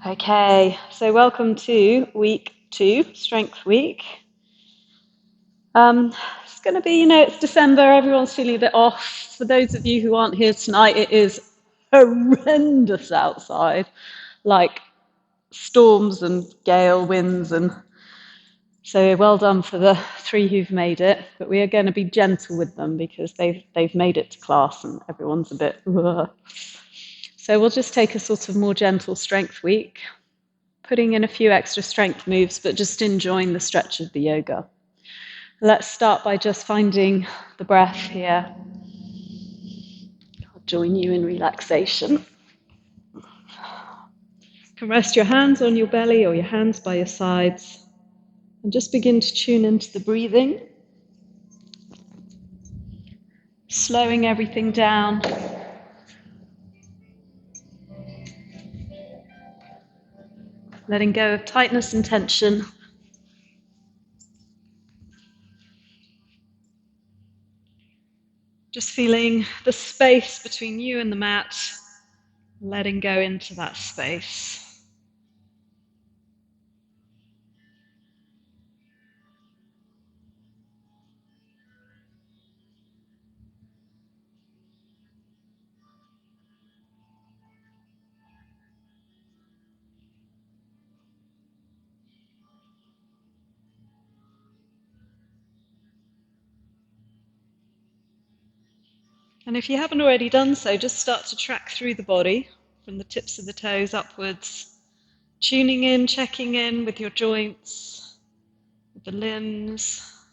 Okay, so welcome to week 2, Strength Week. It's going to be, it's December, everyone's feeling a bit off. For those of you who aren't here tonight, it is horrendous outside, like storms and gale winds, and so well done for the 3 who've made it. But we are going to be gentle with them because they've made it to class and everyone's a bit. Ugh. So we'll just take a sort of more gentle Strength Week, putting in a few extra strength moves, but just enjoying the stretch of the yoga. Let's start by just finding the breath here. I'll join you in relaxation. You can rest your hands on your belly or your hands by your sides and just begin to tune into the breathing, slowing everything down. Letting go of tightness and tension. Just feeling the space between you and the mat, letting go into that space. And if you haven't already done so, just start to track through the body from the tips of the toes upwards, tuning in, checking in with your joints, with the limbs,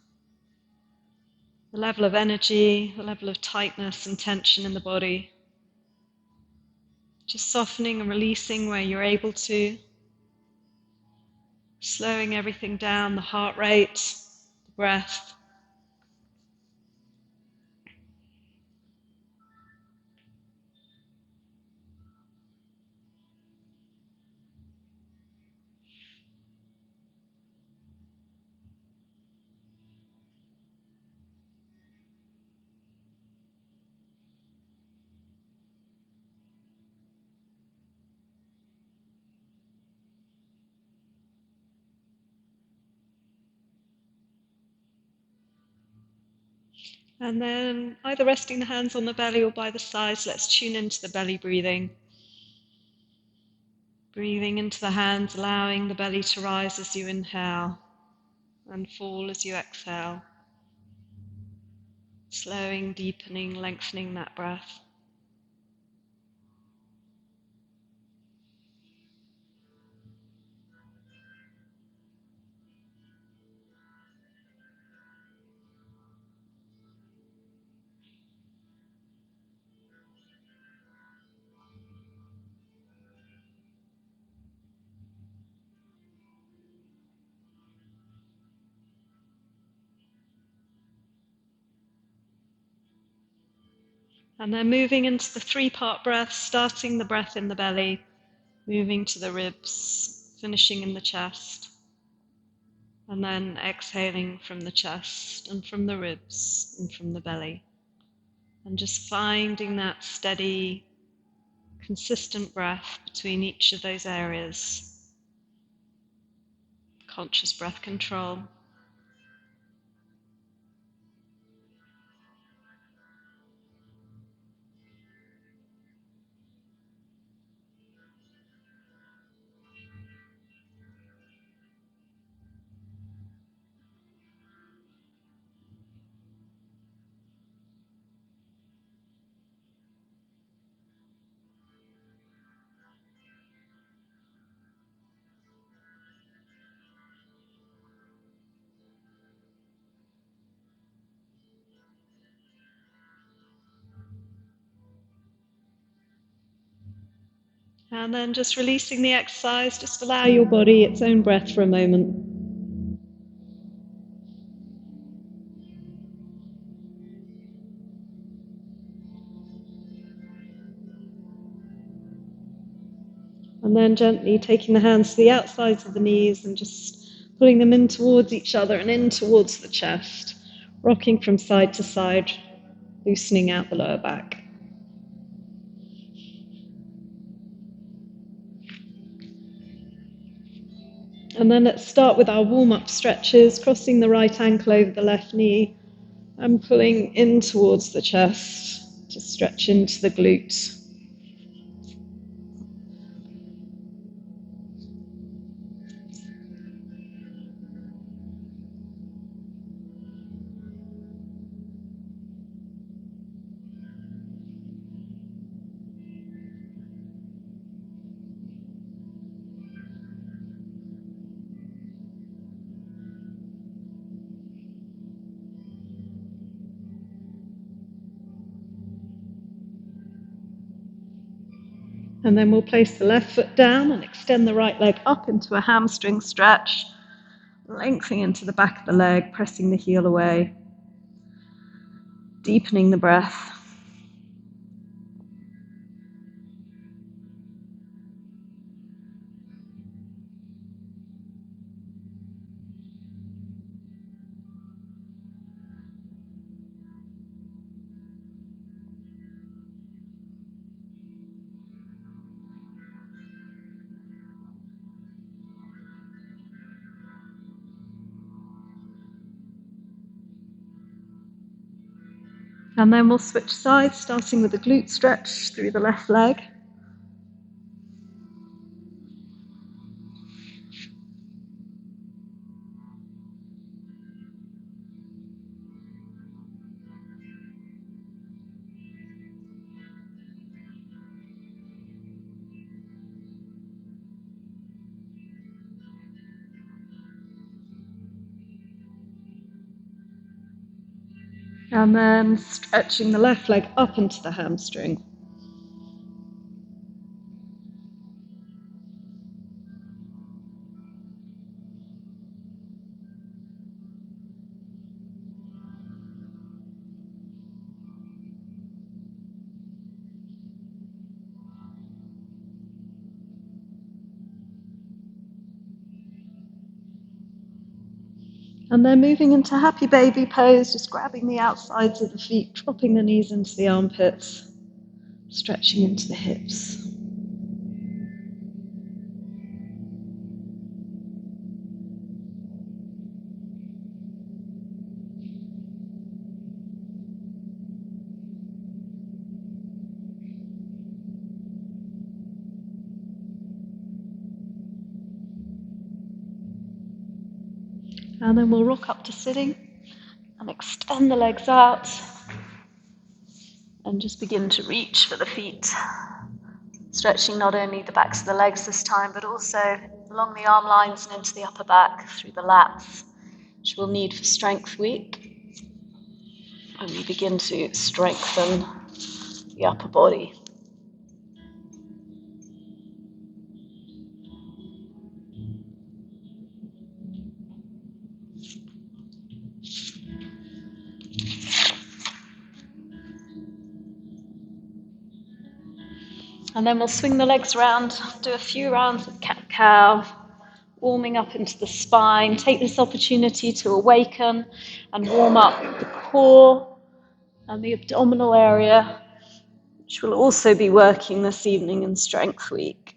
the level of energy, the level of tightness and tension in the body. Just softening and releasing where you're able to, slowing everything down, the heart rate, the breath. And then either resting the hands on the belly or by the sides, let's tune into the belly breathing. Breathing into the hands, allowing the belly to rise as you inhale and fall as you exhale. Slowing, deepening, lengthening that breath. And then moving into the 3-part breath, starting the breath in the belly, moving to the ribs, finishing in the chest, and then exhaling from the chest and from the ribs and from the belly. And just finding that steady, consistent breath between each of those areas. Conscious breath control. And then just releasing the exercise, just allow your body its own breath for a moment. And then gently taking the hands to the outsides of the knees and just pulling them in towards each other and in towards the chest, rocking from side to side, loosening out the lower back. And then let's start with our warm-up stretches, crossing the right ankle over the left knee and pulling in towards the chest to stretch into the glutes. And then we'll place the left foot down and extend the right leg up into a hamstring stretch, lengthening into the back of the leg, pressing the heel away, deepening the breath. And then we'll switch sides, starting with the glute stretch through the left leg. And then stretching the left leg up into the hamstring. And then moving into happy baby pose, just grabbing the outsides of the feet, dropping the knees into the armpits, stretching into the hips. And then we'll rock up to sitting and extend the legs out and just begin to reach for the feet, stretching not only the backs of the legs this time, but also along the arm lines and into the upper back through the lats, which we'll need for Strength Week. And we begin to strengthen the upper body. And then we'll swing the legs around, do a few rounds of cat-cow, warming up into the spine. Take this opportunity to awaken and warm up the core and the abdominal area, which will also be working this evening in Strength Week.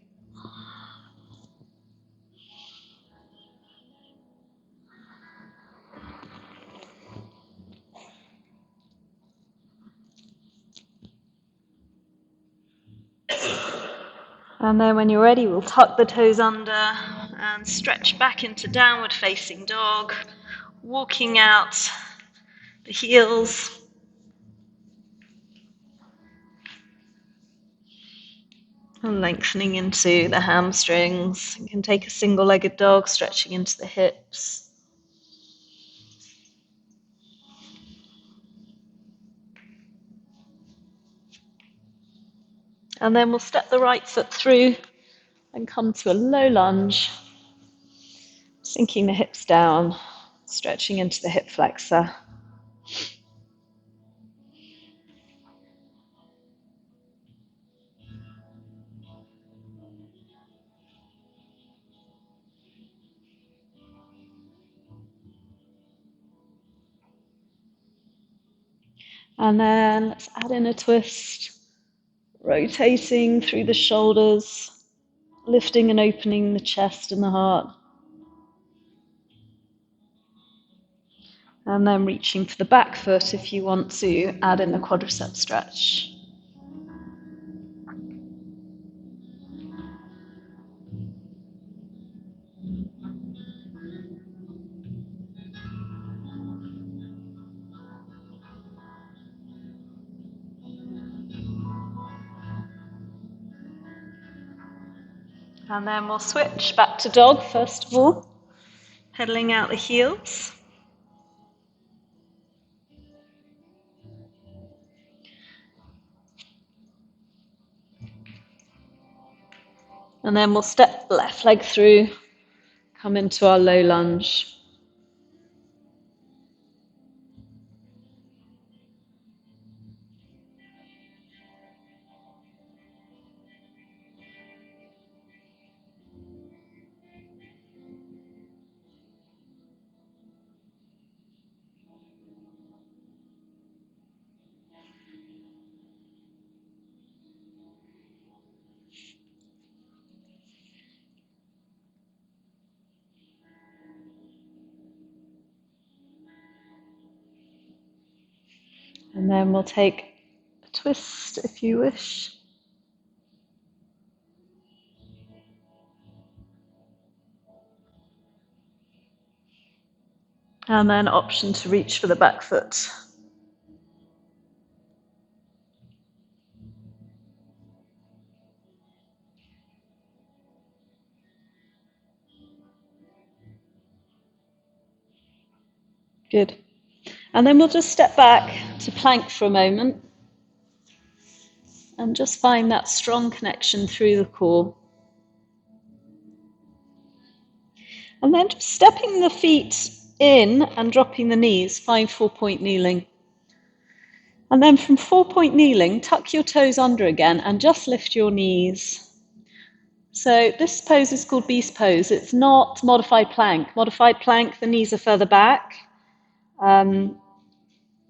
And then when you're ready, we'll tuck the toes under and stretch back into downward facing dog, walking out the heels. And lengthening into the hamstrings. You can take a single-legged dog, stretching into the hips. And then we'll step the right foot through and come to a low lunge, sinking the hips down, stretching into the hip flexor. And then let's add in a twist, rotating through the shoulders, lifting and opening the chest and the heart. And then reaching for the back foot if you want to add in the quadricep stretch. And then we'll switch back to dog first of all, pedaling out the heels. And then we'll step the left leg through, come into our low lunge. And then we'll take a twist if you wish. And then option to reach for the back foot. Good. And then we'll just step back to plank for a moment and just find that strong connection through the core. And then just stepping the feet in and dropping the knees, find 4-point kneeling. And then from 4-point kneeling, tuck your toes under again and just lift your knees. So this pose is called beast pose. It's not modified plank. Modified plank, the knees are further back and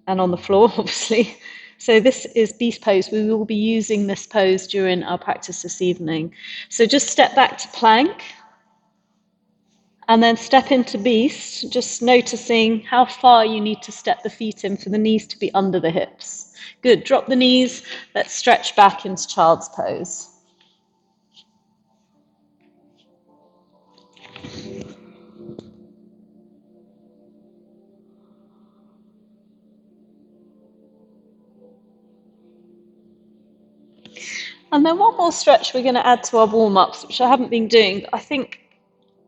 on the floor, obviously. So this is beast pose. We will be using this pose during our practice this evening. So just step back to plank and then step into beast, just noticing how far you need to step the feet in for the knees to be under the hips. Good, drop the knees, let's stretch back into child's pose. And then one more stretch we're going to add to our warm-ups, which I haven't been doing, but I think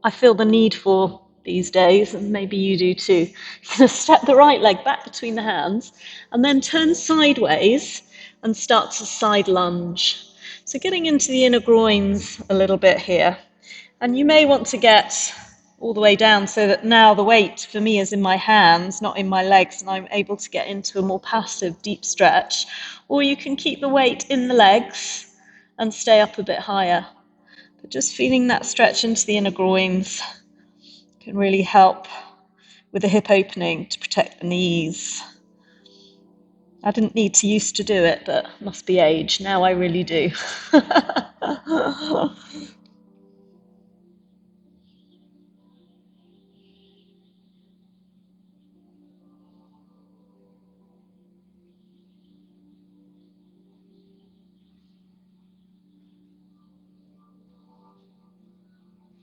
I feel the need for these days, and maybe you do too. You're going to step the right leg back between the hands and then turn sideways and start to side lunge. So getting into the inner groins a little bit here. And you may want to get all the way down so that now the weight for me is in my hands, not in my legs, and I'm able to get into a more passive, deep stretch. Or you can keep the weight in the legs and stay up a bit higher. But just feeling that stretch into the inner groins can really help with the hip opening to protect the knees. I didn't need to used to do it, but must be age. Now I really do.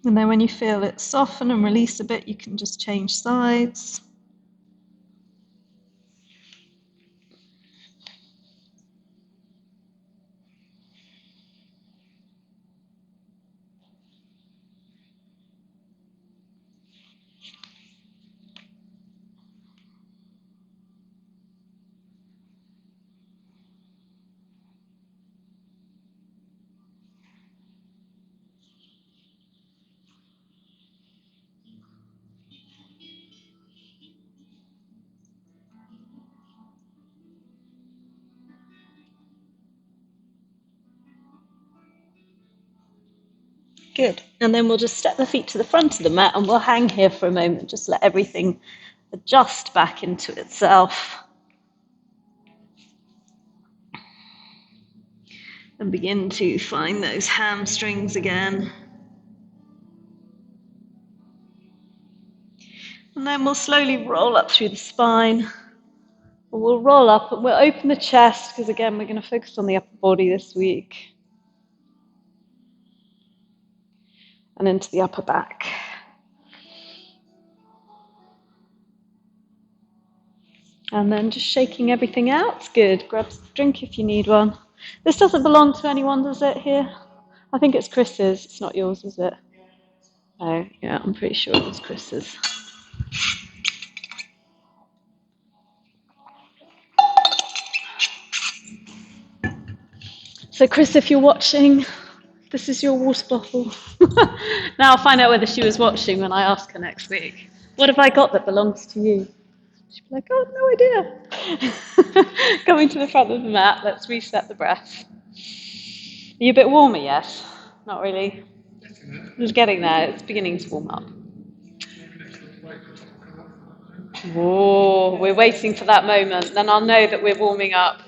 And then when you feel it soften and release a bit, you can just change sides. Good. And then we'll just step the feet to the front of the mat and we'll hang here for a moment. Just let everything adjust back into itself. And begin to find those hamstrings again. And then we'll slowly roll up through the spine. We'll roll up and we'll open the chest, because again, we're going to focus on the upper body this week. And into the upper back. And then just shaking everything out. Good. Grab a drink if you need one. This doesn't belong to anyone, does it, here? I think it's Chris's. It's not yours, is it? Oh, yeah, I'm pretty sure it was Chris's. So, Chris, if you're watching, this is your water bottle. Now I'll find out whether she was watching when I ask her next week. What have I got that belongs to you? She'll be like, oh, no idea. Coming to the front of the mat, let's reset the breath. Are you a bit warmer yet? Not really. It's getting there. It's beginning to warm up. Whoa, we're waiting for that moment. Then I'll know that we're warming up.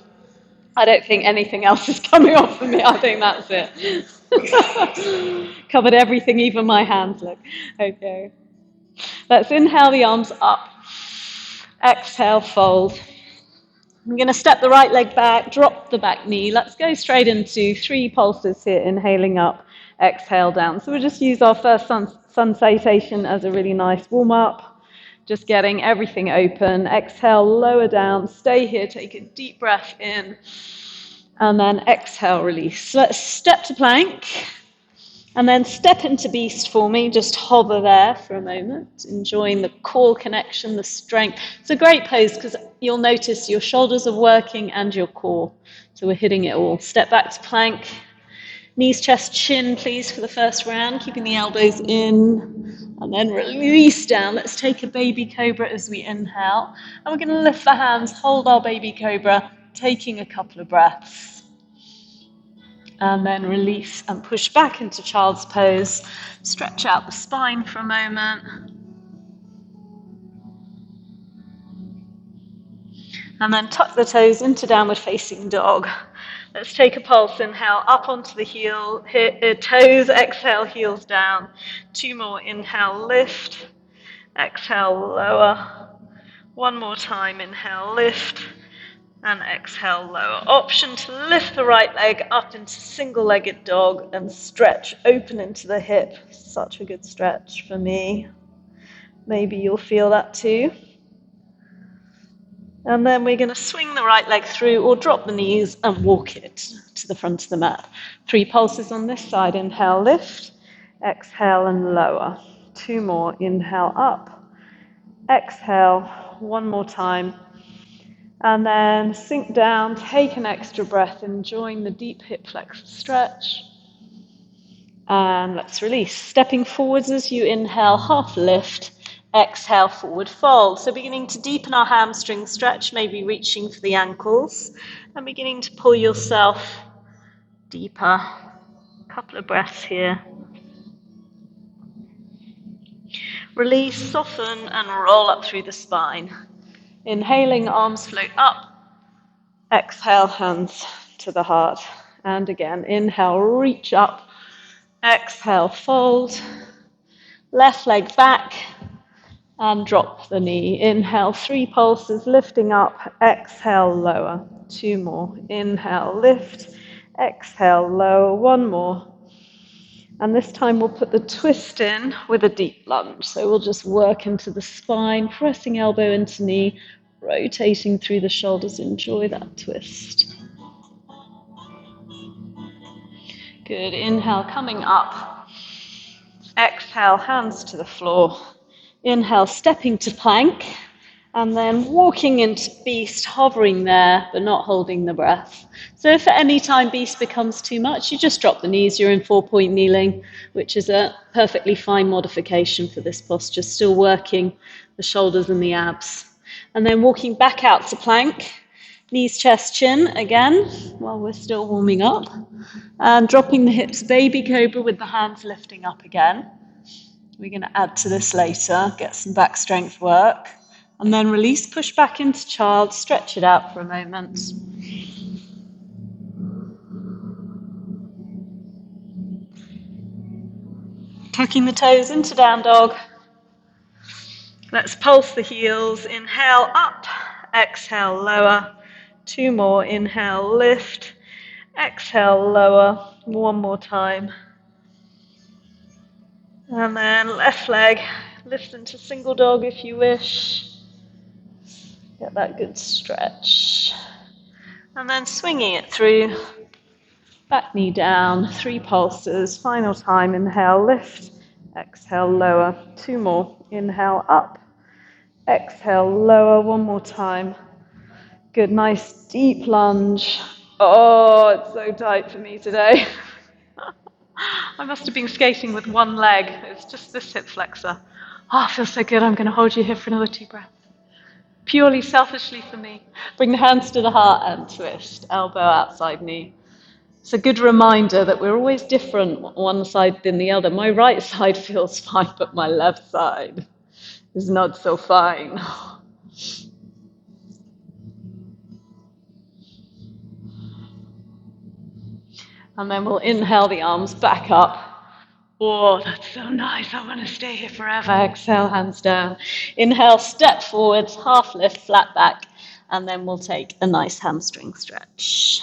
I don't think anything else is coming off of me. I think that's it. Covered everything, even my hands, look. Okay. Let's inhale the arms up. Exhale, fold. I'm going to step the right leg back, drop the back knee. Let's go straight into 3 pulses here, inhaling up, exhale down. So we'll just use our first sun salutation as a really nice warm-up. Just getting everything open. Exhale, lower down. Stay here, take a deep breath in. And then exhale, release. So let's step to plank. And then step into beast for me. Just hover there for a moment, enjoying the core connection, the strength. It's a great pose because you'll notice your shoulders are working and your core. So we're hitting it all. Step back to plank. Knees, chest, chin, please, for the first round. Keeping the elbows in. And then release down. Let's take a baby cobra as we inhale. And we're going to lift the hands, hold our baby cobra, taking a couple of breaths. And then release and push back into child's pose. Stretch out the spine for a moment. And then tuck the toes into downward facing dog. Let's take a pulse. Inhale up onto the heel, toes, exhale, heels down. 2 more. Inhale, lift. Exhale, lower. 1 more time. Inhale, lift. And exhale, lower. Option to lift the right leg up into single-legged dog and stretch open into the hip. Such a good stretch for me. Maybe you'll feel that too. And then we're going to swing the right leg through or drop the knees and walk it to the front of the mat. 3 pulses on this side. Inhale, lift. Exhale and lower. 2 more. Inhale, up. Exhale. 1 more time. And then sink down, take an extra breath, enjoying the deep hip flexor stretch. And let's release. Stepping forwards as you inhale, half lift. Exhale, forward fold. So beginning to deepen our hamstring stretch, maybe reaching for the ankles. And beginning to pull yourself deeper. A couple of breaths here. Release, soften, and roll up through the spine. Inhaling, arms float up. Exhale, hands to the heart. And again, inhale, reach up. Exhale, fold. Left leg back. And drop the knee. Inhale, 3 pulses, lifting up. Exhale, lower. 2 more. Inhale, lift. Exhale, lower. 1 more. And this time we'll put the twist in with a deep lunge. So we'll just work into the spine, pressing elbow into knee, rotating through the shoulders. Enjoy that twist. Good. Inhale, coming up. Exhale, hands to the floor. Inhale, stepping to plank. And then walking into beast, hovering there, but not holding the breath. So if at any time beast becomes too much, you just drop the knees. You're in 4-point kneeling, which is a perfectly fine modification for this posture. Still working the shoulders and the abs. And then walking back out to plank. Knees, chest, chin again, while we're still warming up. And dropping the hips, baby cobra with the hands lifting up again. We're going to add to this later, get some back strength work. And then release, push back into child, stretch it out for a moment. Tucking the toes into down dog. Let's pulse the heels. Inhale up, exhale lower. 2 more. Inhale, lift. Exhale, lower. 1 more time. And then left leg, lift into single dog if you wish. Get that good stretch. And then swinging it through. Back knee down, 3 pulses. Final time, inhale, lift. Exhale, lower. 2 more. Inhale, up. Exhale, lower. 1 more time. Good, nice deep lunge. Oh, it's so tight for me today. I must have been skating with one leg. It's just this hip flexor. Oh, it feels so good. I'm going to hold you here for another 2 breaths. Purely selfishly for me. Bring the hands to the heart and twist. Elbow outside knee. It's a good reminder that we're always different one side than the other. My right side feels fine, but my left side is not so fine. And then we'll inhale the arms back up. Oh, that's so nice. I want to stay here forever. Exhale, hands down. Inhale, step forwards, half lift, flat back. And then we'll take a nice hamstring stretch.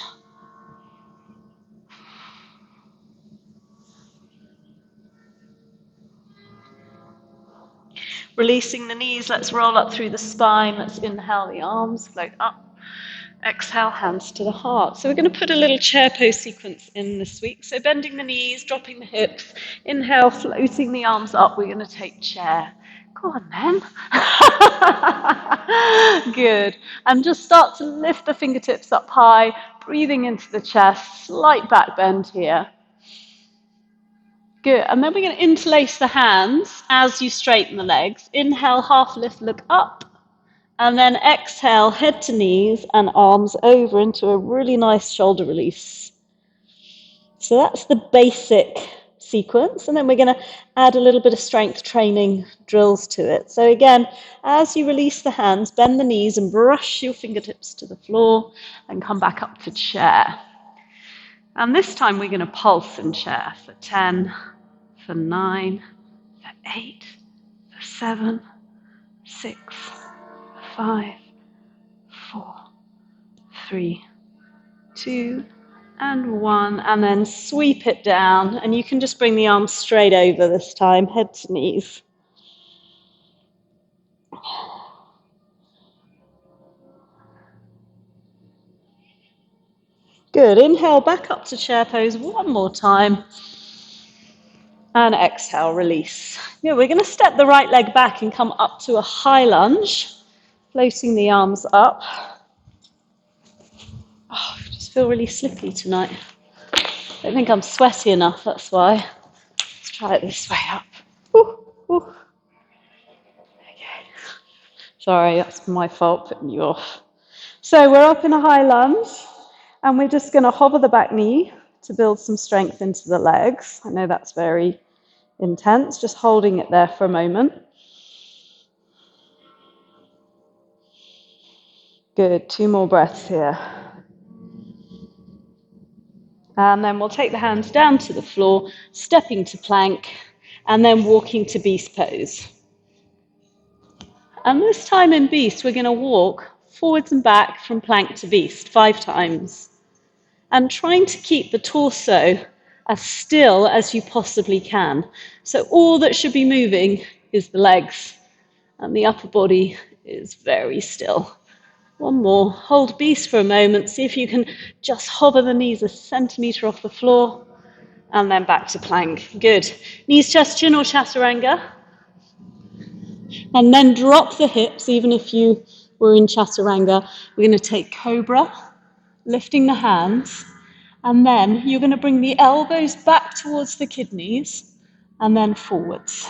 Releasing the knees, let's roll up through the spine. Let's inhale the arms, float up. Exhale, hands to the heart. So we're going to put a little chair pose sequence in this week. So bending the knees, dropping the hips. Inhale, floating the arms up. We're going to take chair. Go on then. Good. And just start to lift the fingertips up high, breathing into the chest, slight back bend here. Good. And then we're going to interlace the hands as you straighten the legs. Inhale, half lift, look up. And then exhale, head to knees and arms over into a really nice shoulder release. So that's the basic sequence. And then we're going to add a little bit of strength training drills to it. So again, as you release the hands, bend the knees and brush your fingertips to the floor and come back up to chair. And this time we're going to pulse in chair for 10, for 9, for 8, for 7, 6, 5, 4, 3, 2, and 1, and then sweep it down. And you can just bring the arms straight over this time, head to knees. Good. Inhale, back up to chair pose 1 more time. And exhale, release. Yeah, we're going to step the right leg back and come up to a high lunge, floating the arms up. Oh, I just feel really slippy tonight. I don't think I'm sweaty enough, that's why. Let's try it this way up. Ooh, ooh. Okay. Sorry, that's my fault putting you off. So we're up in a high lunge, and we're just going to hover the back knee to build some strength into the legs. I know that's very intense, just holding it there for a moment. Good, 2 more breaths here. And then we'll take the hands down to the floor, stepping to plank, and then walking to beast pose. And this time in beast, we're going to walk forwards and back from plank to beast 5 times. And trying to keep the torso as still as you possibly can. So all that should be moving is the legs, and the upper body is very still. 1 more. Hold beast for a moment. See if you can just hover the knees a centimetre off the floor, and then back to plank. Good. Knees, chest, chin, or chaturanga. And then drop the hips, even if you were in chaturanga. We're going to take cobra, lifting the hands, and then you're going to bring the elbows back towards the kidneys, and then forwards.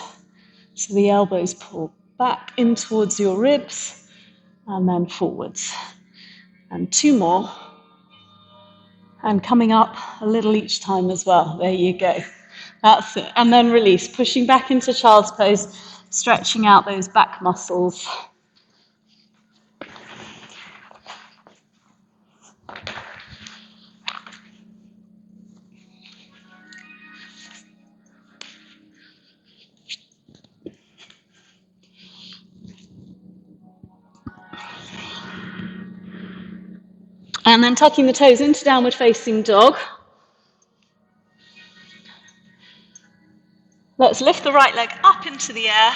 So the elbows pull back in towards your ribs, and then forwards. And 2 more. And coming up a little each time as well. There you go. That's it. And then release, pushing back into child's pose, stretching out those back muscles. And then tucking the toes into downward facing dog. Let's lift the right leg up into the air.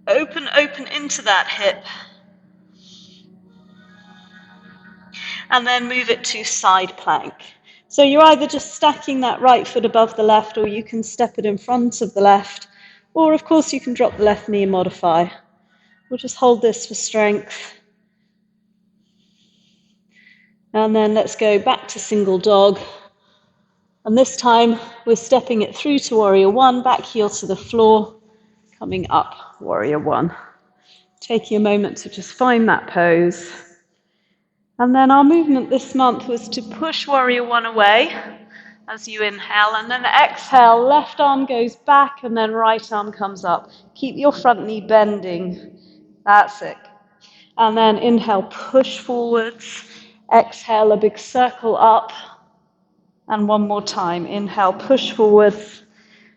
Open into that hip. And then move it to side plank. So you're either just stacking that right foot above the left, or you can step it in front of the left, or of course you can drop the left knee and modify. We'll just hold this for strength. And then let's go back to single dog. And this time we're stepping it through to warrior one, back heel to the floor, coming up warrior one. Taking a moment to just find that pose. And then our movement this month was to push warrior one away as you inhale, and then exhale, left arm goes back and then right arm comes up. Keep your front knee bending. That's it. And then inhale, push forwards. Exhale, a big circle up. And one more time. Inhale, push forwards.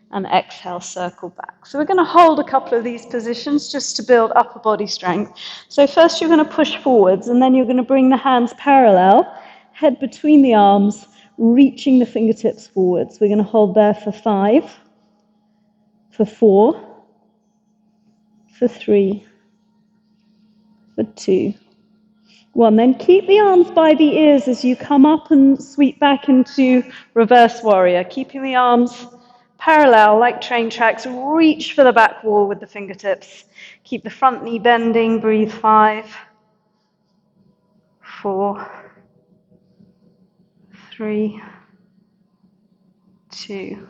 And exhale, circle back. So we're going to hold a couple of these positions just to build upper body strength. So first you're going to push forwards, and then you're going to bring the hands parallel, head between the arms, reaching the fingertips forwards. We're going to hold there for 5, for 4, for 3, for 2, 1. Then keep the arms by the ears as you come up and sweep back into reverse warrior, keeping the arms parallel like train tracks. Reach for the back wall with the fingertips. Keep the front knee bending. Breathe. 5, 4, 3, 2.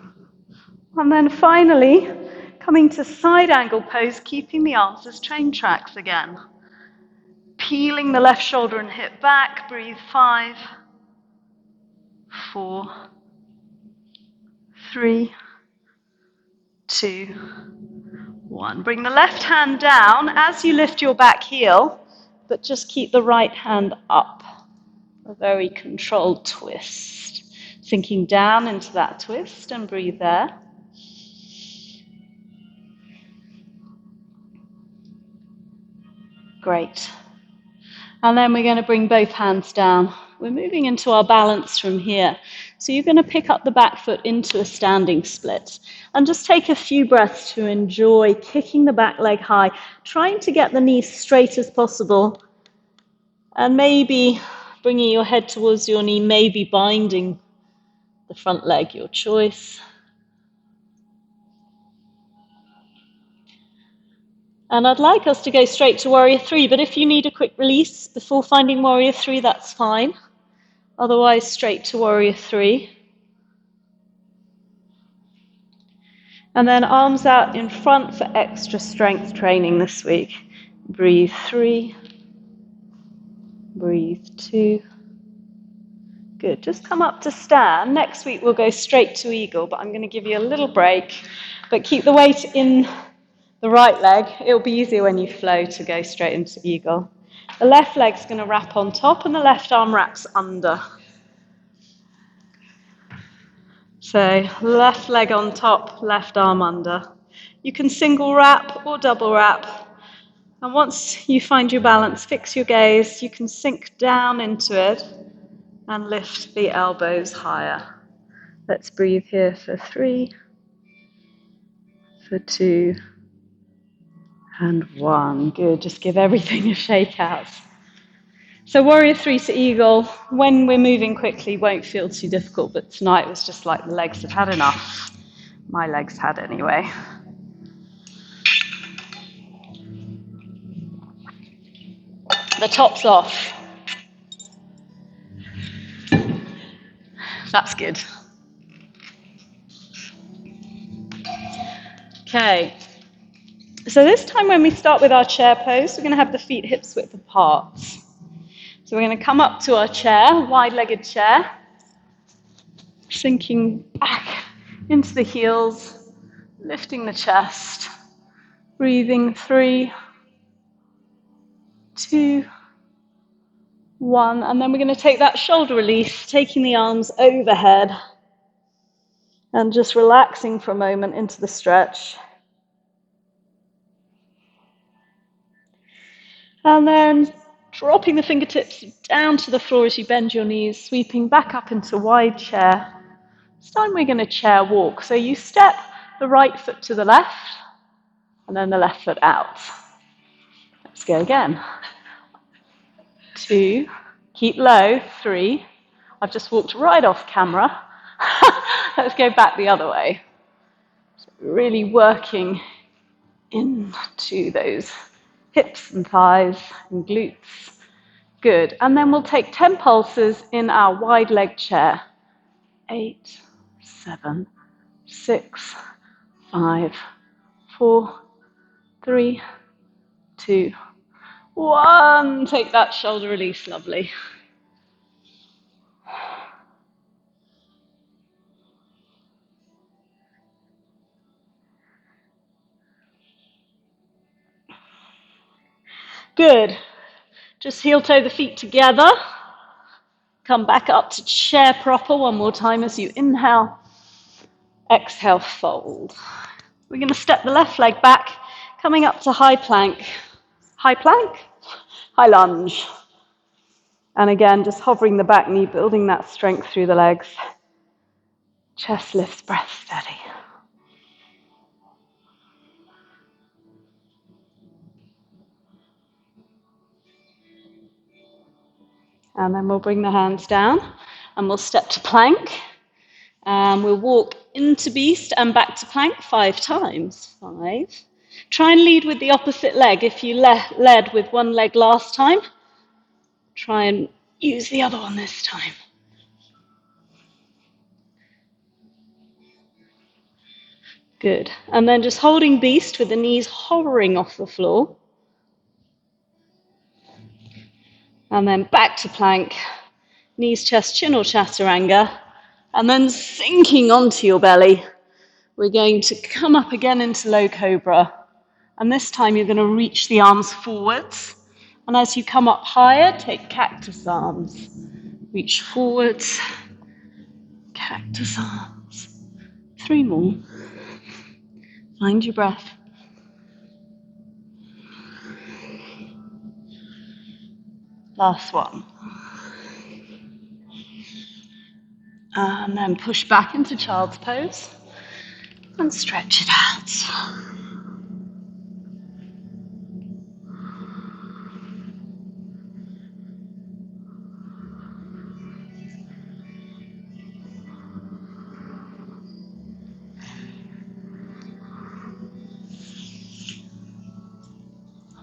And then finally, coming to side angle pose, keeping the arms as train tracks again. Peeling the left shoulder and hip back. Breathe. 5, 4, 3, 2, 1. Bring the left hand down as you lift your back heel, but just keep the right hand up. A very controlled twist. Sinking down into that twist and breathe there. Great. And then we're going to bring both hands down. We're moving into our balance from here. So you're going to pick up the back foot into a standing split. And just take a few breaths to enjoy kicking the back leg high, trying to get the knees straight as possible. And maybe bringing your head towards your knee, maybe binding the front leg, your choice. And I'd like us to go straight to warrior 3, but if you need a quick release before finding warrior 3, that's fine. Otherwise, straight to warrior 3. And then arms out in front for extra strength training this week. Breathe. 3. Breathe. 2. Good. Just come up to stand. Next week we'll go straight to eagle, but I'm going to give you a little break. But keep the weight in the right leg. It'll be easier when you flow to go straight into eagle. The left leg's going to wrap on top and the left arm wraps under. So left leg on top, left arm under. You can single wrap or double wrap. And once you find your balance, fix your gaze. You can sink down into it and lift the elbows higher. Let's breathe here for 3, for 2, and 1. Good. Just give everything a shake out. So warrior 3 to eagle, when we're moving quickly, won't feel too difficult, but tonight was just like the legs have had enough. My legs had anyway. The top's off. That's good. Okay. So this time when we start with our chair pose, we're going to have the feet hips width apart. So we're going to come up to our chair, wide-legged chair, sinking back into the heels, lifting the chest, breathing 3, 2, 1, and then we're going to take that shoulder release, taking the arms overhead, and just relaxing for a moment into the stretch. And then dropping the fingertips down to the floor as you bend your knees, sweeping back up into wide chair. This time we're going to chair walk. So you step the right foot to the left, and then the left foot out. Let's go again. 2, keep low, 3. I've just walked right off camera. Let's go back the other way. So really working into those hips and thighs and glutes. Good. And then we'll take 10 pulses in our wide leg chair. 8, 7, 6, 5, 4, 3, 2, 1. Take that shoulder release, lovely. Good. Just heel toe the feet together. Come back up to chair proper one more time as you inhale. Exhale, fold. We're going to step the left leg back, coming up to high plank. High plank, high lunge. And again, just hovering the back knee, building that strength through the legs. Chest lifts, breath steady. And then we'll bring the hands down and we'll step to plank. And we'll walk into beast and back to plank 5 times. 5. Try and lead with the opposite leg. If you led with one leg last time, try and use the other one this time. Good. And then just holding beast with the knees hovering off the floor. And then back to plank, knees, chest, chin or chaturanga. And then sinking onto your belly, we're going to come up again into low cobra. And this time you're going to reach the arms forwards. And as you come up higher, take cactus arms. Reach forwards, cactus arms. 3 more. Find your breath. Last one. And then push back into child's pose and stretch it out.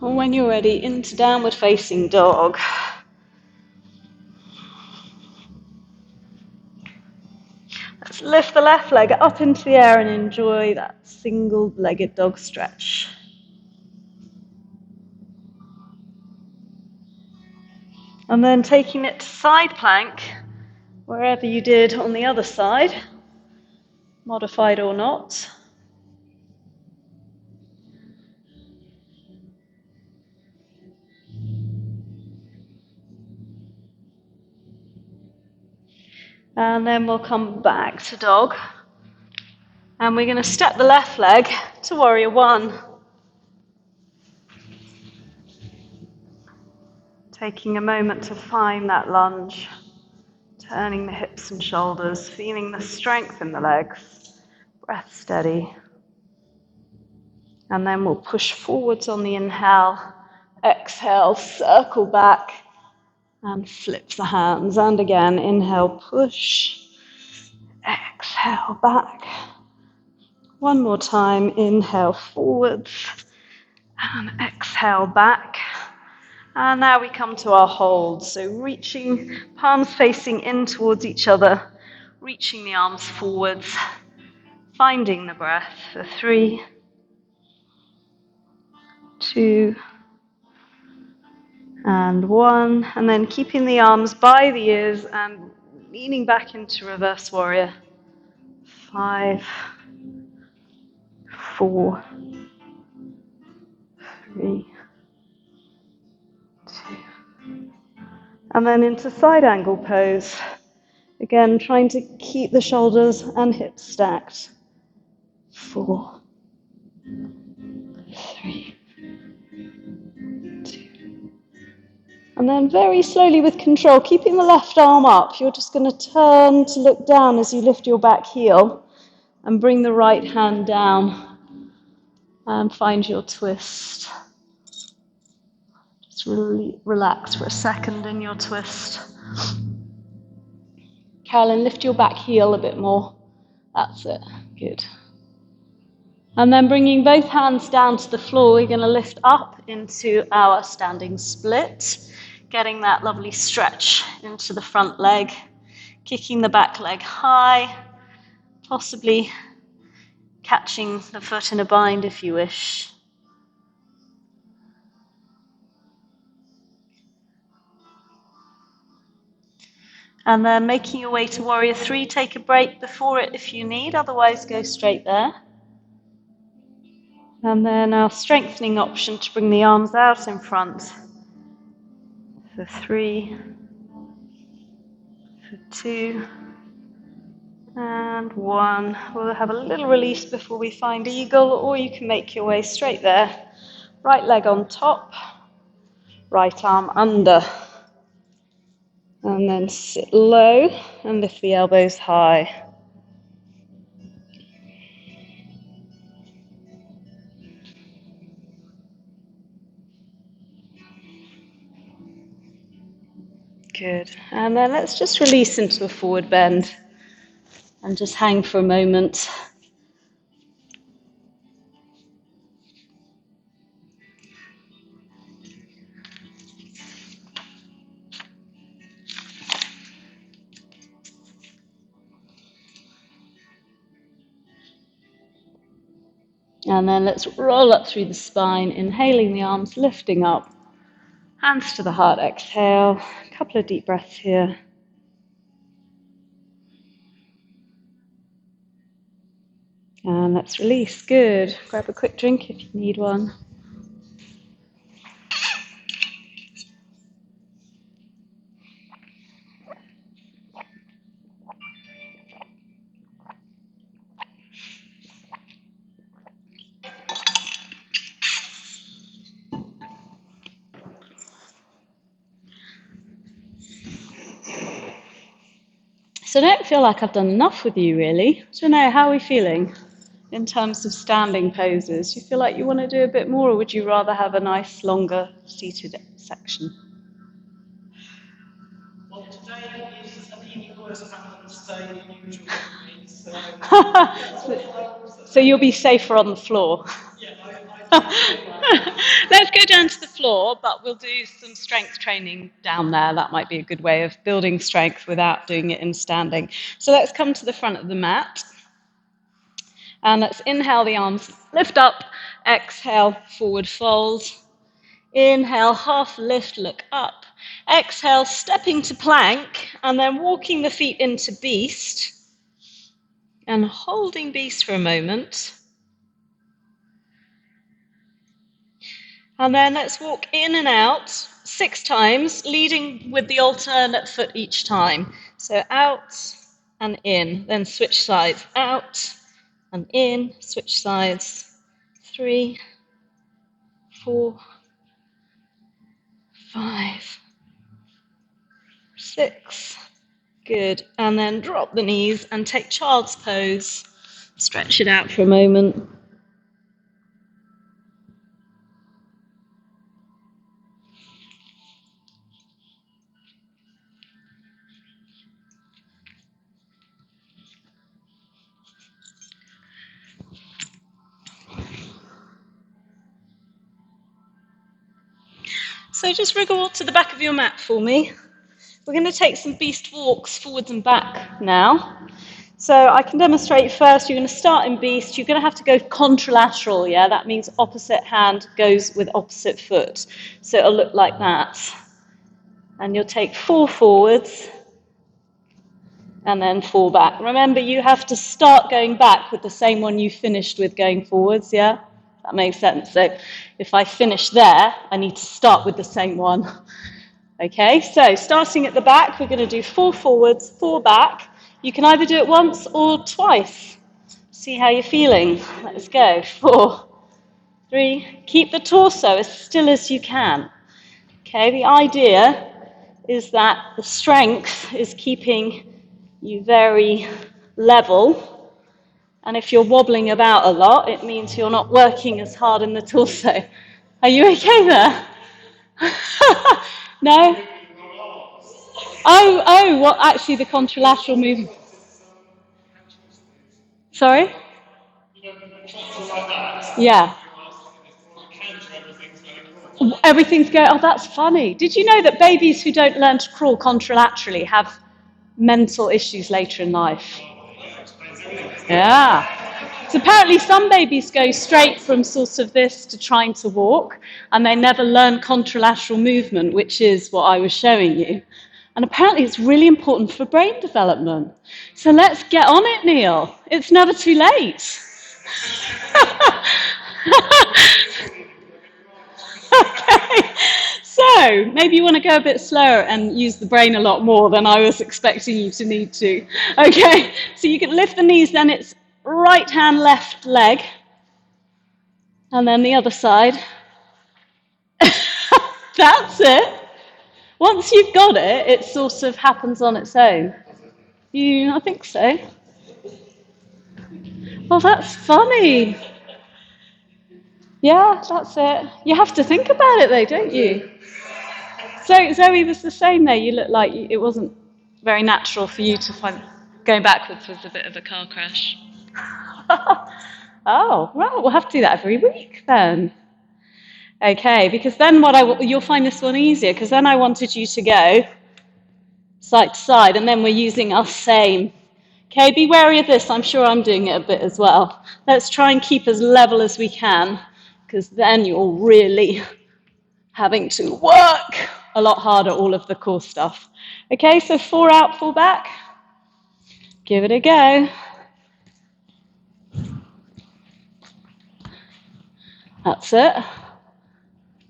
And when you're ready, into downward facing dog. Let's lift the left leg up into the air and enjoy that single-legged dog stretch. And then taking it to side plank, wherever you did on the other side, modified or not. And then we'll come back to dog. And we're going to step the left leg to warrior 1. Taking a moment to find that lunge, turning the hips and shoulders, feeling the strength in the legs, breath steady. And then we'll push forwards on the inhale, exhale, circle back, and flip the hands. And again, inhale, push, exhale, back. One more time, inhale, forwards, and exhale, back. And now we come to our hold. So reaching, palms facing in towards each other, reaching the arms forwards, finding the breath for 3, 2, and 1. And then keeping the arms by the ears and leaning back into reverse warrior. 5, 4, 3, 2. And then into side angle pose. Again, trying to keep the shoulders and hips stacked. 4, 3, 2. And then very slowly with control, keeping the left arm up, you're just going to turn to look down as you lift your back heel and bring the right hand down and find your twist. Just really relax for a second in your twist. Carolyn, lift your back heel a bit more. That's it. Good. And then bringing both hands down to the floor, we're going to lift up into our standing split, getting that lovely stretch into the front leg, kicking the back leg high, possibly catching the foot in a bind if you wish. And then making your way to Warrior 3, take a break before it if you need, otherwise go straight there. And then our strengthening option to bring the arms out in front for 3, for 2, and 1. We'll have a little release before we find eagle, or you can make your way straight there. Right leg on top, right arm under. And then sit low and lift the elbows high. Good. And then let's just release into a forward bend and just hang for a moment. And then let's roll up through the spine, inhaling the arms, lifting up. Hands to the heart, exhale. A couple of deep breaths here. And let's release. Good. Grab a quick drink if you need one. So I don't feel like I've done enough with you, really. I don't know, how are we feeling in terms of standing poses? Do you feel like you want to do a bit more, or would you rather have a nice, longer seated section? Well, today is an equal as Hamilton's Day usual So you'll be safer on the floor. Yeah, Let's go down to the floor, but we'll do some strength training down there. That might be a good way of building strength without doing it in standing. So let's come to the front of the mat. And let's inhale the arms, lift up, exhale, forward fold. Inhale, half lift, look up. Exhale, stepping to plank, and then walking the feet into beast. And holding beast for a moment. And then let's walk in and out 6 times, leading with the alternate foot each time. So out and in, then switch sides, out and in, switch sides. 3, 4, 5, 6. Good. And then drop the knees and take child's pose. Stretch it out for a moment. So just wriggle to the back of your mat for me. We're going to take some beast walks forwards and back now. So I can demonstrate first. You're going to start in beast. You're going to have to go contralateral, yeah? That means opposite hand goes with opposite foot. So it'll look like that. And you'll take 4 forwards and then 4 back. Remember, you have to start going back with the same one you finished with going forwards, yeah? That makes sense. So if I finish there, I need to start with the same one. Okay, so starting at the back, we're going to do 4 forwards, 4 back. You can either do it once or twice. See how you're feeling. Let's go. 4, 3. Keep the torso as still as you can. Okay, the idea is that the strength is keeping you very level, and if you're wobbling about a lot, it means you're not working as hard in the torso. Are you okay there? No? Well, actually, the contralateral movement. Sorry? Yeah. Everything's going, oh, that's funny. Did you know that babies who don't learn to crawl contralaterally have mental issues later in life? Yeah. So apparently some babies go straight from sort of this to trying to walk, and they never learn contralateral movement, which is what I was showing you. And apparently it's really important for brain development. So let's get on it, Neil. It's never too late. Okay. So maybe you want to go a bit slower and use the brain a lot more than I was expecting you to need to. Okay, so you can lift the knees, then it's right hand, left leg, and then the other side. That's it. Once you've got it, it sort of happens on its own. I think so. Well, that's funny. Yeah, that's it. You have to think about it though, don't you? So Zoe was the same there. You look like it wasn't very natural for you to find going backwards was a bit of a car crash. Oh, well, we'll have to do that every week then. Okay, because then you'll find this one easier, because then I wanted you to go side to side, and then we're using our same. Okay, be wary of this. I'm sure I'm doing it a bit as well. Let's try and keep as level as we can, because then you're really having to work a lot harder, all of the core stuff. Okay, so 4 out, 4 back. Give it a go. That's it.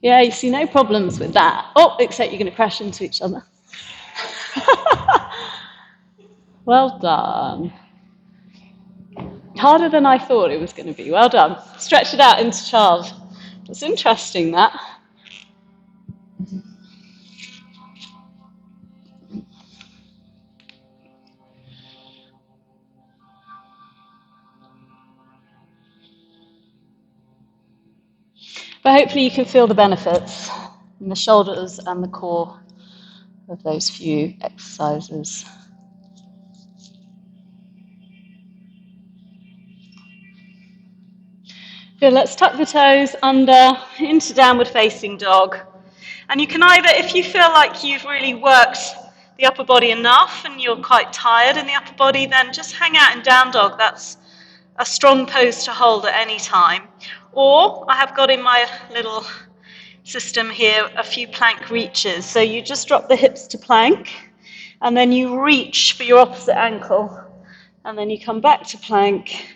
Yeah, you see no problems with that. Oh, except you're going to crash into each other. Well done. Harder than I thought it was going to be. Well done. Stretch it out into child. It's interesting, that. But hopefully you can feel the benefits in the shoulders and the core of those few exercises. Good, let's tuck the toes under into downward facing dog. And you can either, if you feel like you've really worked the upper body enough and you're quite tired in the upper body, then just hang out in down dog. That's a strong pose to hold at any time. Or I have got in my little system here a few plank reaches. So you just drop the hips to plank, and then you reach for your opposite ankle, and then you come back to plank,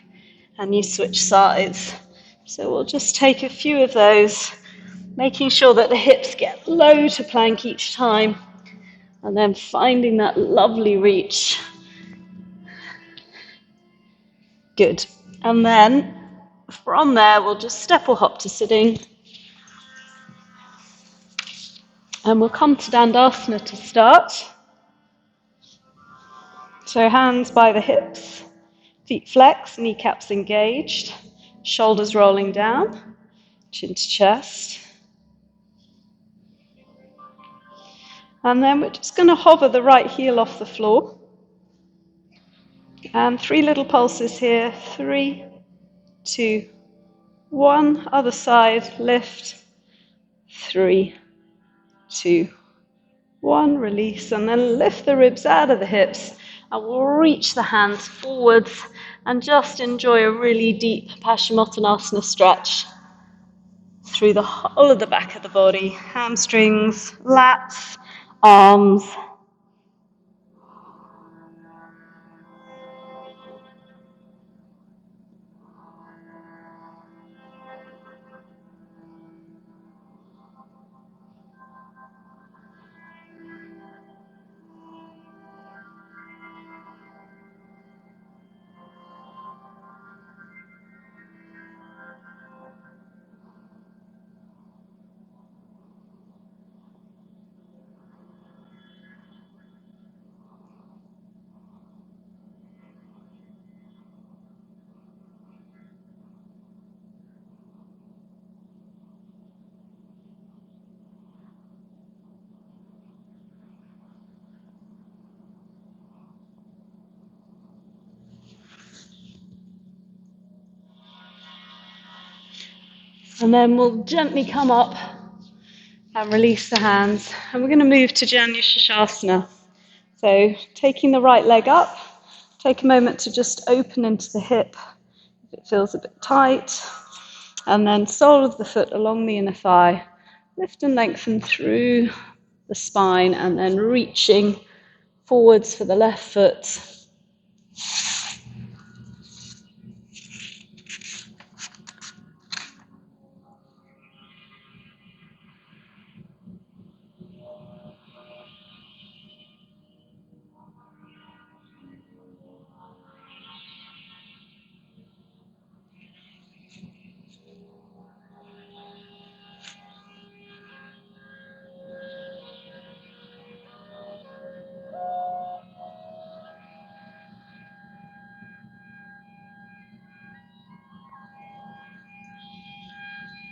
and you switch sides. So we'll just take a few of those, making sure that the hips get low to plank each time, and then finding that lovely reach. Good. And then from there, we'll just step or hop to sitting. And we'll come to Dandasana to start. So hands by the hips, feet flexed, kneecaps engaged, shoulders rolling down, chin to chest. And then we're just going to hover the right heel off the floor. And 3 little pulses here. 3, 2, 1. Other side, lift. 3, 2, 1. Release. And then lift the ribs out of the hips. And we'll reach the hands forwards and just enjoy a really deep Paschimottanasana stretch through the whole of the back of the body. Hamstrings, lats, arms. And then we'll gently come up and release the hands. And we're going to move to Janu Shashasana. So taking the right leg up, take a moment to just open into the hip if it feels a bit tight. And then sole of the foot along the inner thigh. Lift and lengthen through the spine and then reaching forwards for the left foot.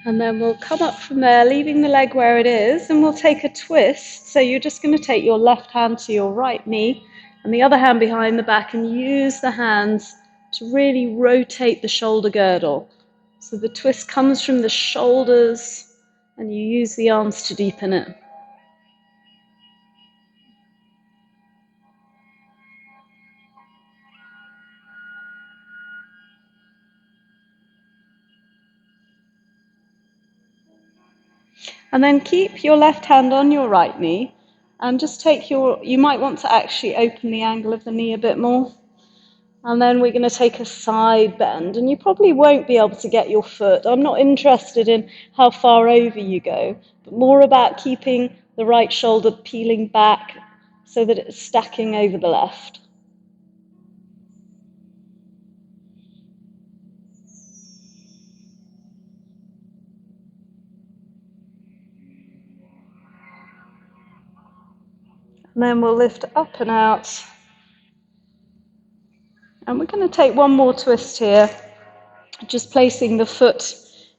And then we'll come up from there, leaving the leg where it is, and we'll take a twist. So you're just going to take your left hand to your right knee and the other hand behind the back and use the hands to really rotate the shoulder girdle. So the twist comes from the shoulders and you use the arms to deepen it. And then keep your left hand on your right knee and just take you might want to actually open the angle of the knee a bit more. And then we're going to take a side bend, and you probably won't be able to get your foot. I'm not interested in how far over you go, but more about keeping the right shoulder peeling back so that it's stacking over the left. And then we'll lift up and out. And we're going to take one more twist here, just placing the foot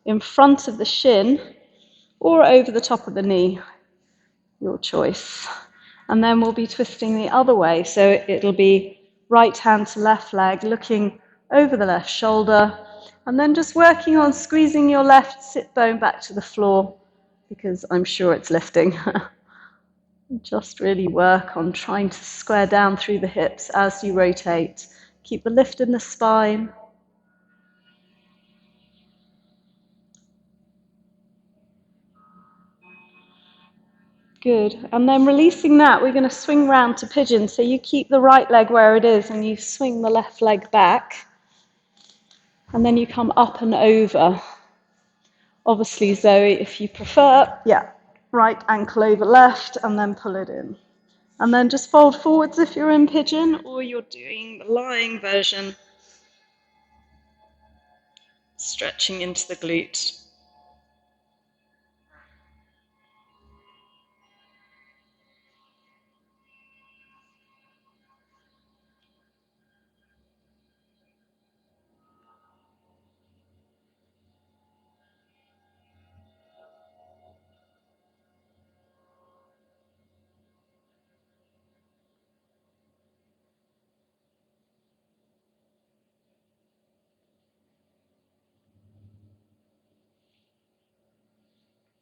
in front of the shin or over the top of the knee, your choice. And then we'll be twisting the other way, so it'll be right hand to left leg, looking over the left shoulder, and then just working on squeezing your left sit bone back to the floor, because I'm sure it's lifting. Just really work on trying to square down through the hips as you rotate. Keep the lift in the spine. Good. And then releasing that, we're going to swing round to pigeon. So you keep the right leg where it is and you swing the left leg back. And then you come up and over. Obviously, Zoe, if you prefer, right ankle over left and then pull it in. And then just fold forwards if you're in pigeon or you're doing the lying version, stretching into the glute.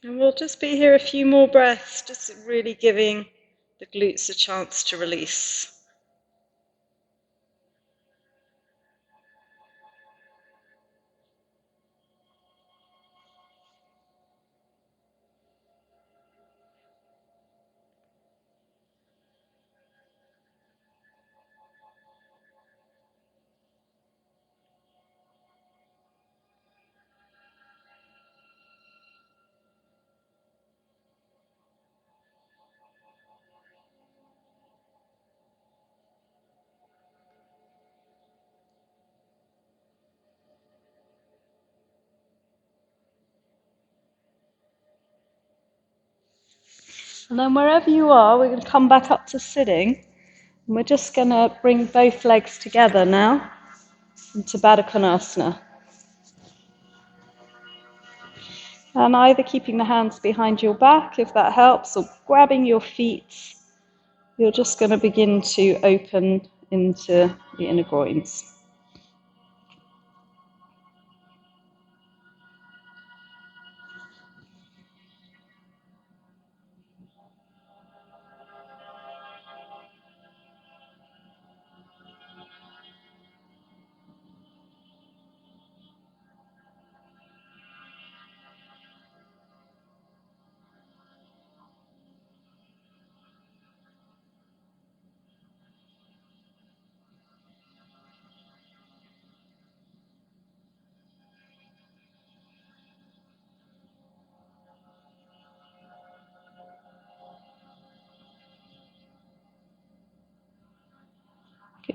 And we'll just be here a few more breaths, just really giving the glutes a chance to release. And then wherever you are, we're going to come back up to sitting. And we're just going to bring both legs together now into Baddha Konasana. And either keeping the hands behind your back, if that helps, or grabbing your feet, you're just going to begin to open into the inner groins.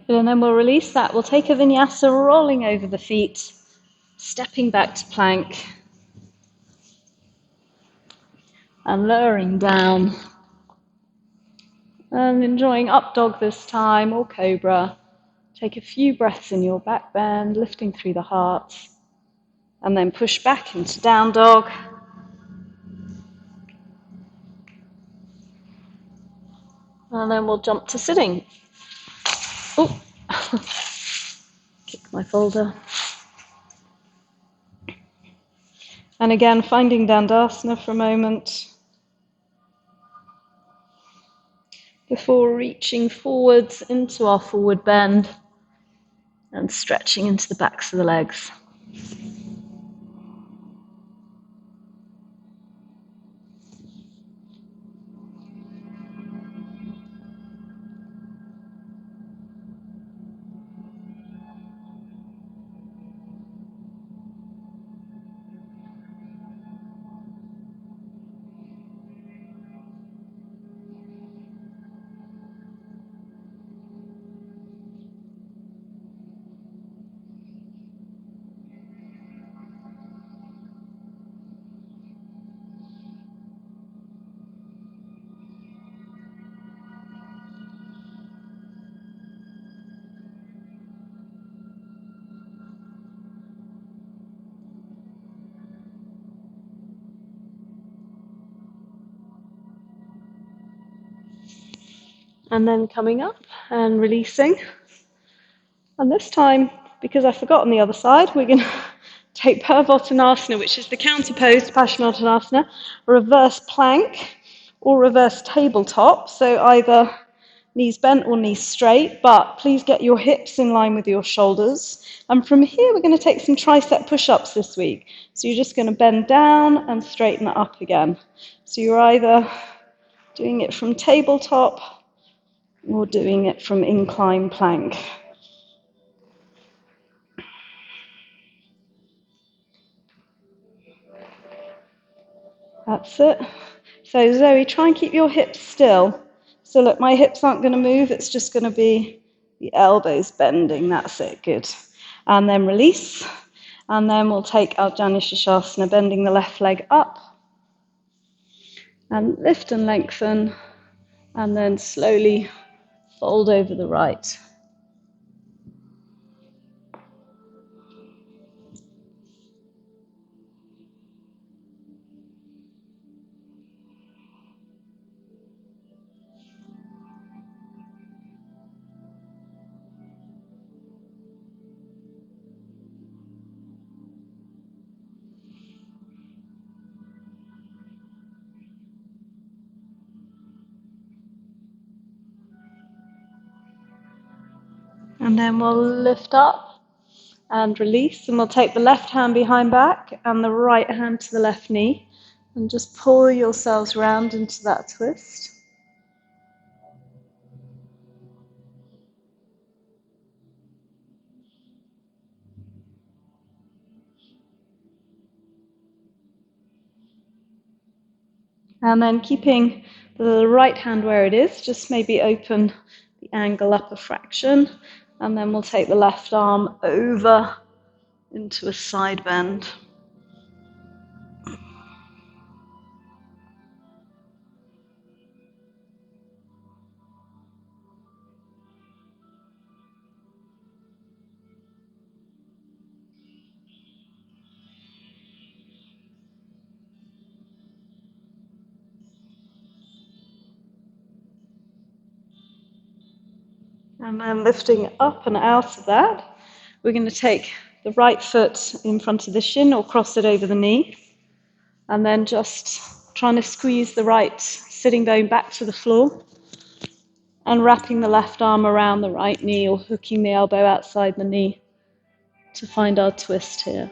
And then we'll release that. We'll take a vinyasa, rolling over the feet, stepping back to plank, and lowering down. And enjoying up dog this time, or cobra. Take a few breaths in your back bend, lifting through the heart. And then push back into down dog. And then we'll jump to sitting. Oh, kick my folder. And again, finding Dandasana for a moment before reaching forwards into our forward bend and stretching into the backs of the legs. And then coming up and releasing. And this time, because I forgot on the other side, we're going to take Purvottanasana, which is the counter pose to Paschimottanasana, reverse plank or reverse tabletop. So either knees bent or knees straight, but please get your hips in line with your shoulders. And from here, we're going to take some tricep push-ups this week. So you're just going to bend down and straighten up again. So you're either doing it from tabletop or doing it from incline plank. That's it. So Zoe, try and keep your hips still. So look, my hips aren't going to move. It's just going to be the elbows bending. That's it. Good. And then release. And then we'll take our Janushirshasana, bending the left leg up. And lift and lengthen. And then slowly fold over the right. And then we'll lift up and release. And we'll take the left hand behind back and the right hand to the left knee. And just pull yourselves round into that twist. And then keeping the right hand where it is, just maybe open the angle up a fraction. And then we'll take the left arm over into a side bend. And then lifting up and out of that, we're going to take the right foot in front of the shin or cross it over the knee. And then just trying to squeeze the right sitting bone back to the floor. And wrapping the left arm around the right knee or hooking the elbow outside the knee to find our twist here.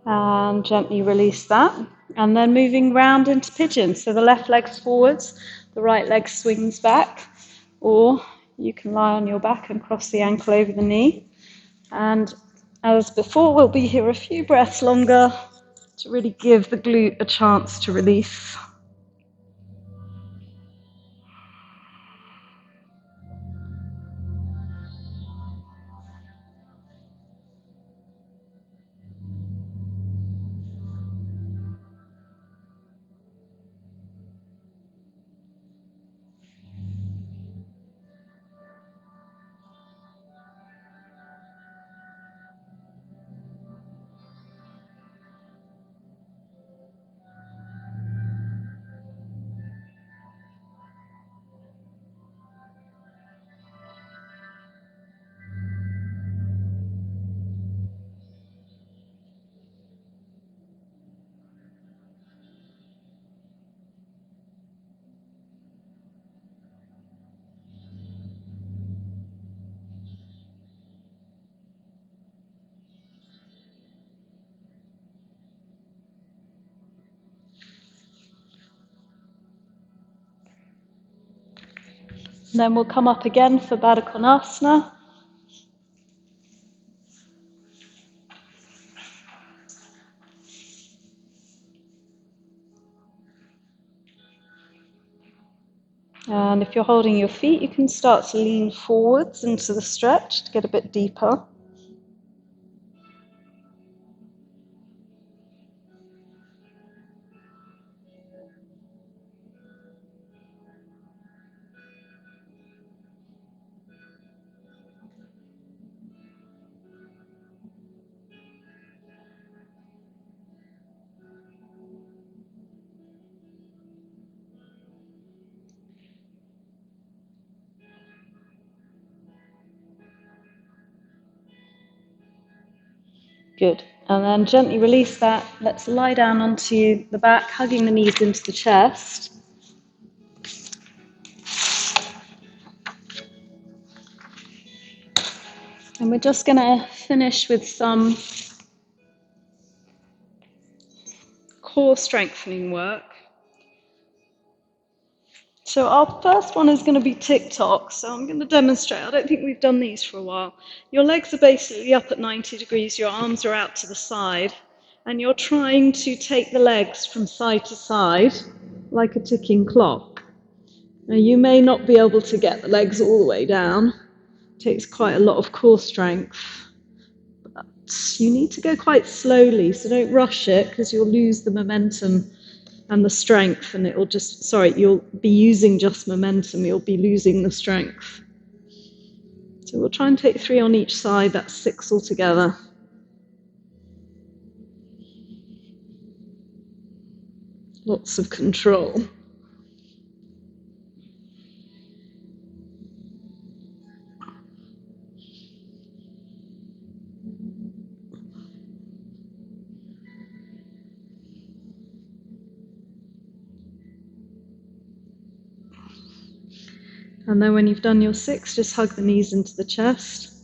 And gently release that. And then moving round into pigeon. So the left leg's forwards, the right leg swings back, or you can lie on your back and cross the ankle over the knee. And as before, we'll be here a few breaths longer to really give the glute a chance to release. And then we'll come up again for Baddha Konasana. And if you're holding your feet, you can start to lean forwards into the stretch to get a bit deeper. Good. And then gently release that. Let's lie down onto the back, hugging the knees into the chest. And we're just going to finish with some core strengthening work. So our first one is going to be TikTok. So I'm going to demonstrate. I don't think we've done these for a while. Your legs are basically up at 90 degrees. Your arms are out to the side. And you're trying to take the legs from side to side like a ticking clock. Now, you may not be able to get the legs all the way down. It takes quite a lot of core strength. But you need to go quite slowly, so don't rush it because you'll lose the momentum and the strength, and you'll be using just momentum, you'll be losing the strength. So we'll try and take 3 on each side, that's 6 altogether. Lots of control. And then when you've done your 6, just hug the knees into the chest.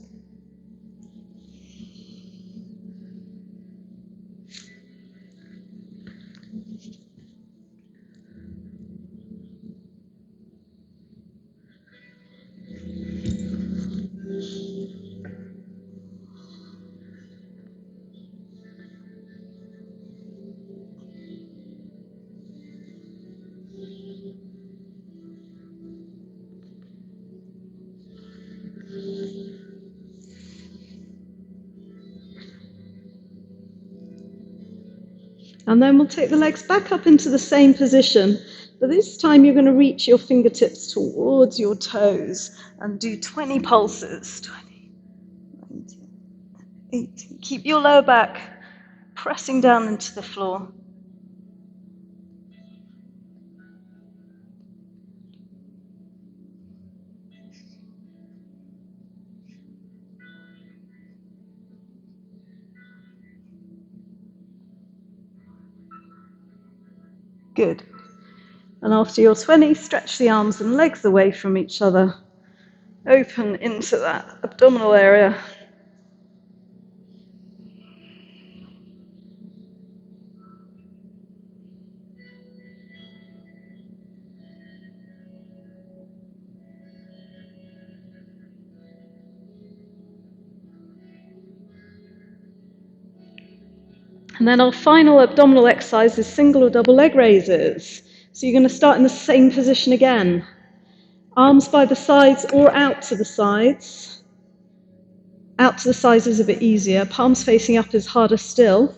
And then we'll take the legs back up into the same position, but this time you're going to reach your fingertips towards your toes and do 20 pulses. 20, 19, 18. Keep your lower back pressing down into the floor. Good. And after your 20, stretch the arms and legs away from each other. Open into that abdominal area. And then our final abdominal exercise is single or double leg raises. So you're going to start in the same position again. Arms by the sides or out to the sides. Out to the sides is a bit easier. Palms facing up is harder still.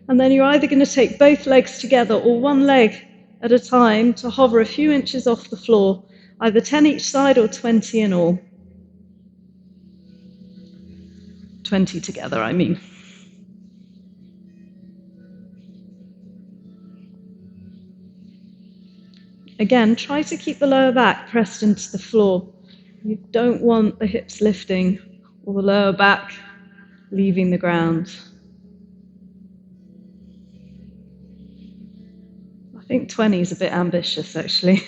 And then you're either going to take both legs together or one leg at a time to hover a few inches off the floor, either 10 each side or 20 in all. 20 together, I mean. Again, try to keep the lower back pressed into the floor. You don't want the hips lifting or the lower back leaving the ground. I think 20 is a bit ambitious, actually.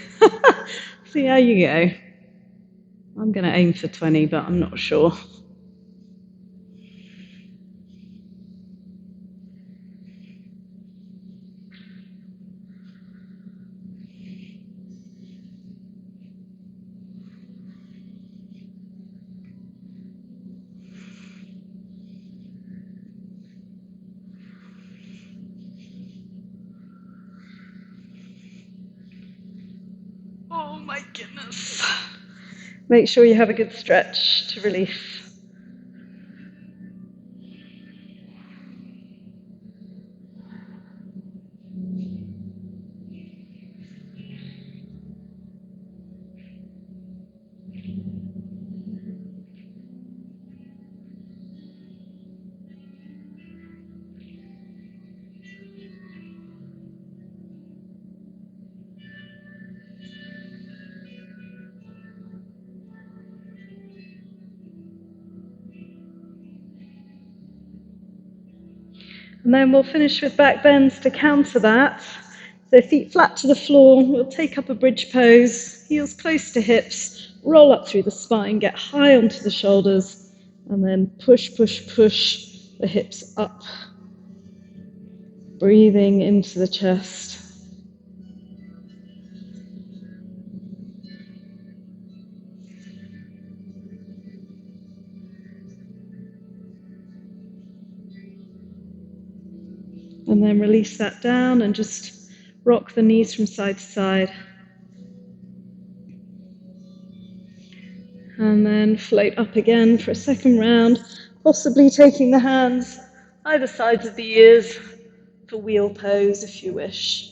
See how you go. I'm going to aim for 20, but I'm not sure. Oh my goodness. Make sure you have a good stretch to release. And then we'll finish with back bends to counter that. So feet flat to the floor, we'll take up a bridge pose, heels close to hips, roll up through the spine, get high onto the shoulders, and then push, push, push the hips up. Breathing into the chest. And then release that down and just rock the knees from side to side. And then float up again for a second round, possibly taking the hands either sides of the ears for wheel pose if you wish.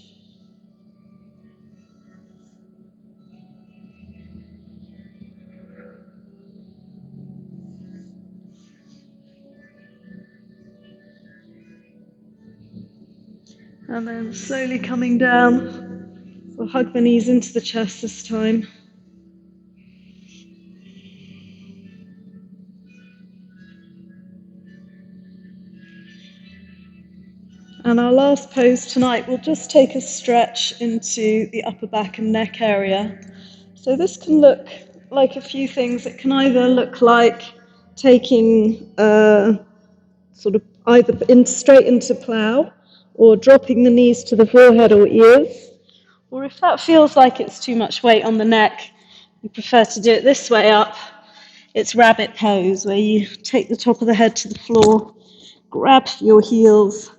And then slowly coming down, we'll hug the knees into the chest this time. And our last pose tonight will just take a stretch into the upper back and neck area. So this can look like a few things. It can either look like taking sort of either straight into plow or dropping the knees to the forehead or ears. Or if that feels like it's too much weight on the neck, you prefer to do it this way up, it's rabbit pose, where you take the top of the head to the floor, grab your heels,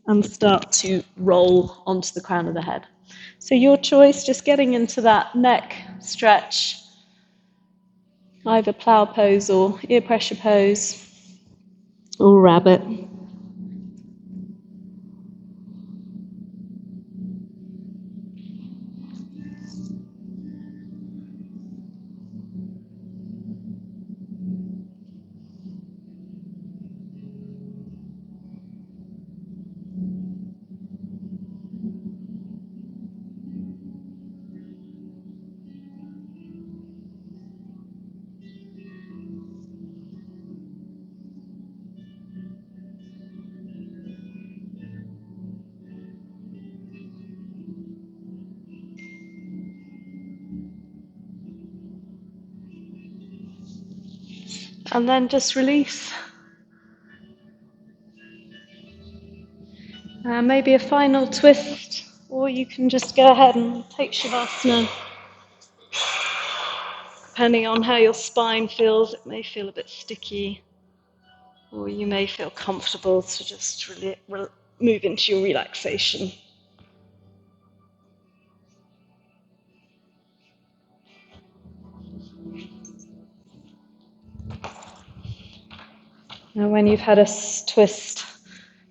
and start to roll onto the crown of the head. So your choice, just getting into that neck stretch, either plow pose or ear pressure pose, or rabbit. And then just release. Maybe a final twist, or you can just go ahead and take Shavasana. Depending on how your spine feels, it may feel a bit sticky, or you may feel comfortable to just move into your relaxation. Now when you've had a twist,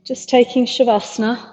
just taking Shavasana.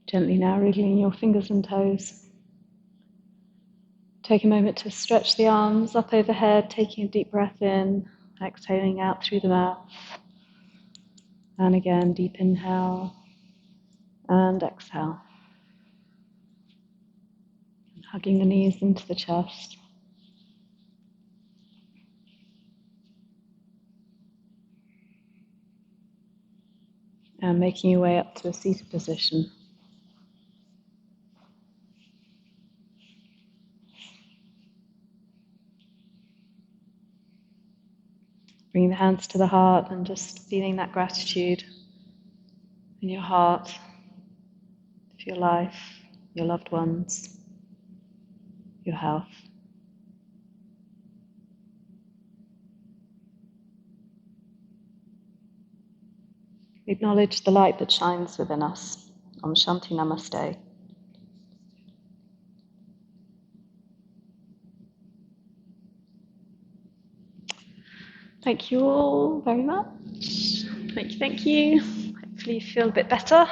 Gently now wriggling your fingers and toes. Take a moment to stretch the arms up overhead, taking a deep breath in, exhaling out through the mouth. And again, deep inhale and exhale. Hugging the knees into the chest. And making your way up to a seated position. Bring the hands to the heart and just feeling that gratitude in your heart for your life, your loved ones, your health. Acknowledge the light that shines within us. Om Shanti Namaste. Thank you all very much. Thank you. Hopefully you feel a bit better.